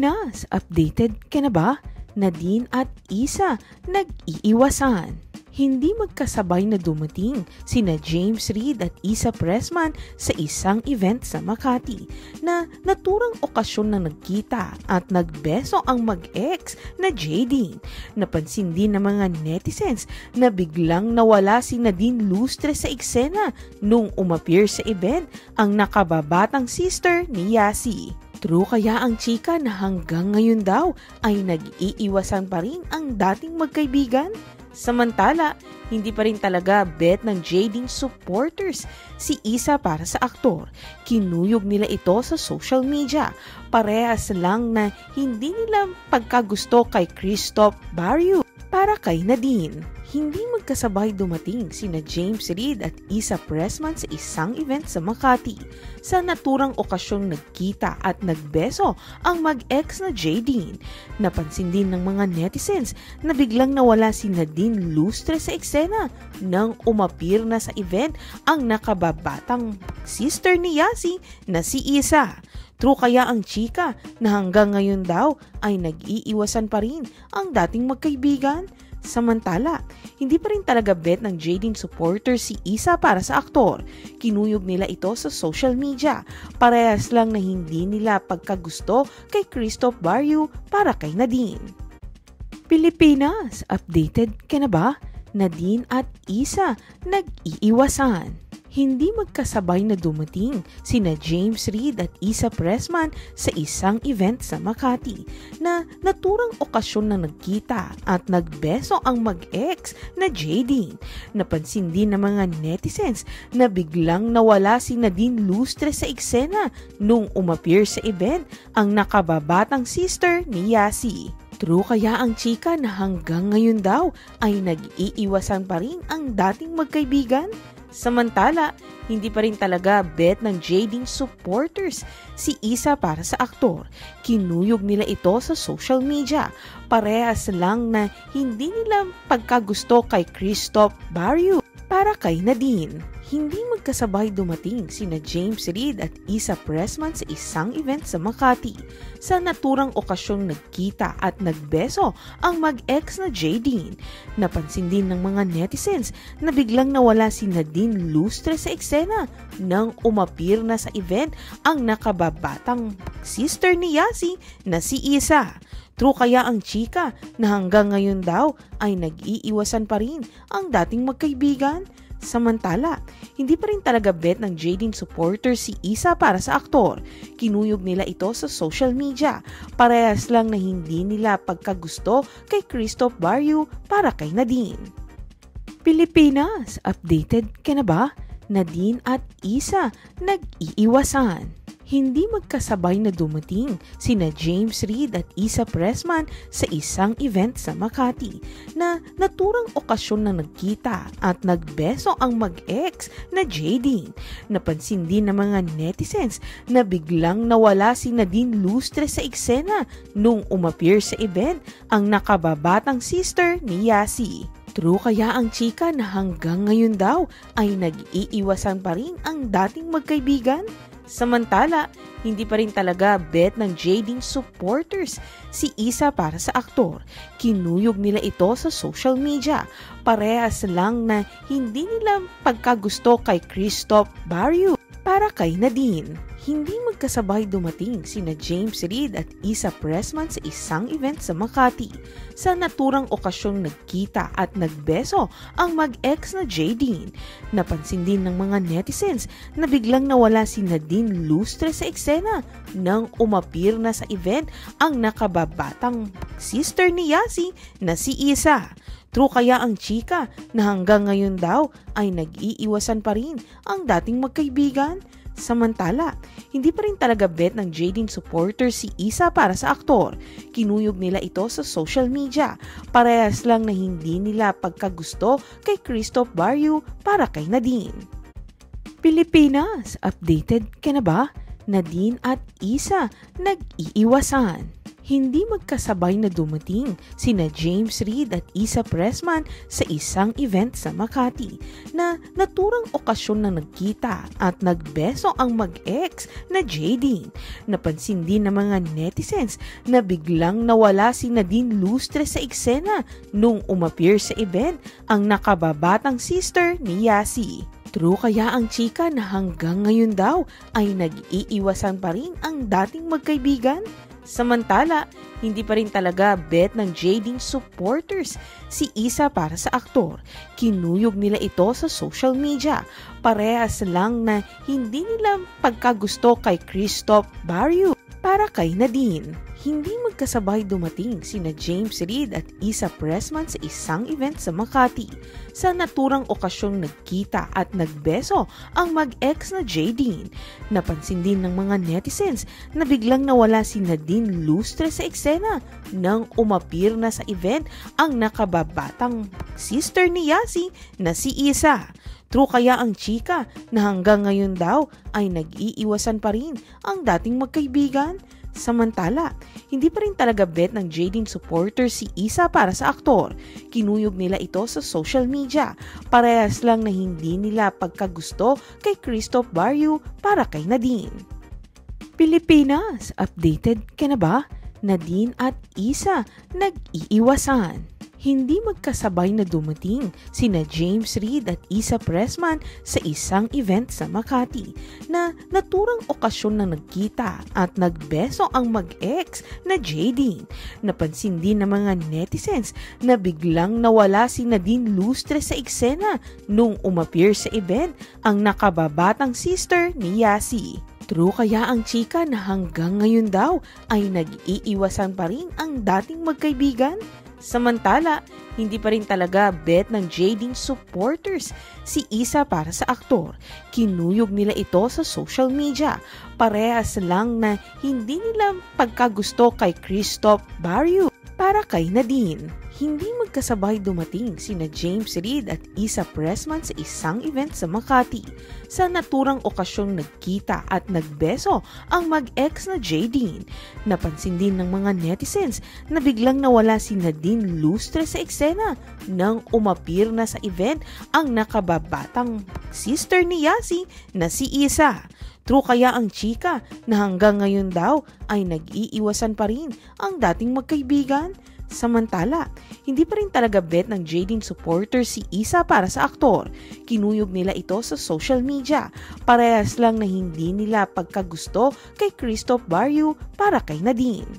Pilipinas, updated ka na ba? Nadine at Isa nag-iiwasan. Hindi magkasabay na dumating sina James Reid at Isa Pressman sa isang event sa Makati na naturang okasyon na nagkita at nagbeso ang mag-ex na Jadine. Napansin din ng mga netizens na biglang nawala si Nadine Lustre sa eksena nung umappear sa event ang nakababatang sister ni Yasi. True kaya ang chika na hanggang ngayon daw ay nag-iiwasan pa rin ang dating magkaibigan? Samantala, hindi pa rin talaga bet ng Jadine supporters si Isa para sa aktor. Kinuyog nila ito sa social media. Parehas lang na hindi nila pagkagusto kay Christoph Barrio para kay Nadine. Hindi magkasabay dumating sina James Reid at Isa Pressman sa isang event sa Makati. Sa naturang okasyong nagkita at nagbeso ang mag-ex na Jadine. Napansin din ng mga netizens na biglang nawala si Nadine Lustre sa eksena nang umappear na sa event ang nakababatang sister ni Yasi na si Isa. True kaya ang chika na hanggang ngayon daw ay nag-iiwasan pa rin ang dating magkaibigan? Samantala, hindi pa rin talaga bet ng Jadine supporter si Isa para sa aktor. Kinuyog nila ito sa social media. Parehas lang na hindi nila pagkagusto kay Christoph Barrio para kay Nadine. Pilipinas, updated ka na ba? Nadine at Isa nag-iiwasan. Hindi magkasabay na dumating sina James Reid at Isa Pressman sa isang event sa Makati na naturang okasyon na nagkita at nagbeso ang mag-ex na Jadine. Napansin din ng mga netizens na biglang nawala si Nadine Lustre sa eksena nung umappear sa event ang nakababatang sister ni Yasi. True kaya ang chika na hanggang ngayon daw ay nag-iiwasan pa rin ang dating magkaibigan? Samantala, hindi pa rin talaga bet ng Jadine supporters si Isa para sa aktor. Kinuyog nila ito sa social media. Parehas lang na hindi nila pagkagusto kay Christoph Barrio para kay Nadine. Hindi magkasabay dumating sina James Reid at Isa Pressman sa isang event sa Makati. Sa naturang okasyong nagkita at nagbeso ang mag-ex na Jadine. Napansin din ng mga netizens na biglang nawala si Nadine Lustre sa eksena nang umappear na sa event ang nakababatang sister ni Yasi na si Isa. True kaya ang chika na hanggang ngayon daw ay nag-iiwasan pa rin ang dating magkaibigan? Samantala, hindi pa rin talaga bet ng Jadine supporter si Isa para sa aktor. Kinuyog nila ito sa social media. Parehas lang na hindi nila pagkagusto kay Christoph Barrio para kay Nadine. Pilipinas, updated ka na ba? Nadine at Isa nag-iiwasan. Hindi magkasabay na dumating sina James Reid at Isa Pressman sa isang event sa Makati na naturang okasyon na nagkita at nagbeso ang mag-ex na Jadine. Napansin din ng mga netizens na biglang nawala si Nadine Lustre sa eksena nung umappear sa event ang nakababatang sister ni Yasi. True kaya ang chika na hanggang ngayon daw ay nag-iiwasan pa rin ang dating magkaibigan? Samantala, hindi pa rin talaga bet ng Jadine supporters si Isa para sa aktor. Kinuyog nila ito sa social media. Parehas lang na hindi nila pagkagusto kay Christoph Barrio para kay Nadine. Hindi magkasabay dumating sina James Reid at Isa Pressman sa isang event sa Makati. Sa naturang okasyong nagkita at nagbeso ang mag-ex na Jadine. Napansin din ng mga netizens na biglang nawala si Nadine Lustre sa eksena nang umappear na sa event ang nakababatang sister ni Yasi na si Isa. True kaya ang chika na hanggang ngayon daw ay nag-iiwasan pa rin ang dating magkaibigan? Samantala, hindi pa rin talaga bet ng Jadine supporter si Isa para sa aktor. Kinuyog nila ito sa social media. Parehas lang na hindi nila pagkagusto kay Christoph Barrio para kay Nadine. Pilipinas, updated ka na ba? Nadine at Isa nag-iiwasan. Hindi magkasabay na dumating sina James Reid at Isa Pressman sa isang event sa Makati na naturang okasyon na nagkita at nagbeso ang mag-ex na Jadine. Napansin din ng mga netizens na biglang nawala si Nadine Lustre sa eksena nung umappear sa event ang nakababatang sister ni Yasi. True kaya ang chika na hanggang ngayon daw ay nag-iiwasan pa rin ang dating magkaibigan? Samantala, hindi pa rin talaga bet ng Jadine supporters si Isa para sa aktor. Kinuyog nila ito sa social media. Parehas lang na hindi nila pagkagusto kay Christoph Barrio para kay Nadine. Hindi magkasabay dumating sina James Reid at Isa Pressman sa isang event sa Makati. Sa naturang okasyong nagkita at nagbeso ang mag-ex na Jadine. Napansin din ng mga netizens na biglang nawala si Nadine Lustre sa eksena nang umapir na sa event ang nakababatang sister ni Yasi na si Isa. True kaya ang chika na hanggang ngayon daw ay nag-iiwasan pa rin ang dating magkaibigan? Samantala, hindi pa rin talaga bet ng Jadine supporter si Isa para sa aktor. Kinuyog nila ito sa social media. Parehas lang na hindi nila pagkagusto kay Christoph Barrio para kay Nadine. Pilipinas, updated ka na ba? Nadine at Isa nag-iiwasan. Hindi magkasabay na dumating sina James Reid at Isa Pressman sa isang event sa Makati na naturang okasyon na nagkita at nagbeso ang mag-ex na Jadine. Napansin din ng mga netizens na biglang nawala si Nadine Lustre sa eksena nung umappear sa event ang nakababatang sister ni Yasi. True kaya ang chika na hanggang ngayon daw ay nag-iiwasan pa rin ang dating magkaibigan? Samantala, hindi pa rin talaga bet ng Jadine supporters si Isa para sa aktor. Kinuyog nila ito sa social media. Parehas lang na hindi nila pagkagusto kay Christoph Barrio para kay Nadine. Hindi magkasabay dumating sina James Reid at Isa Pressman sa isang event sa Makati. Sa naturang okasyong nagkita at nagbeso ang mag-ex na Jadine. Napansin din ng mga netizens na biglang nawala si Nadine Lustre sa eksena nang umapir na sa event ang nakababatang sister ni Yasi na si Isa. True kaya ang chika na hanggang ngayon daw ay nag-iiwasan pa rin ang dating magkaibigan? Samantala, hindi pa rin talaga bet ng Jadine supporter si Isa para sa aktor. Kinuyog nila ito sa social media. Parehas lang na hindi nila pagkagusto kay Christoph Barrio para kay Nadine.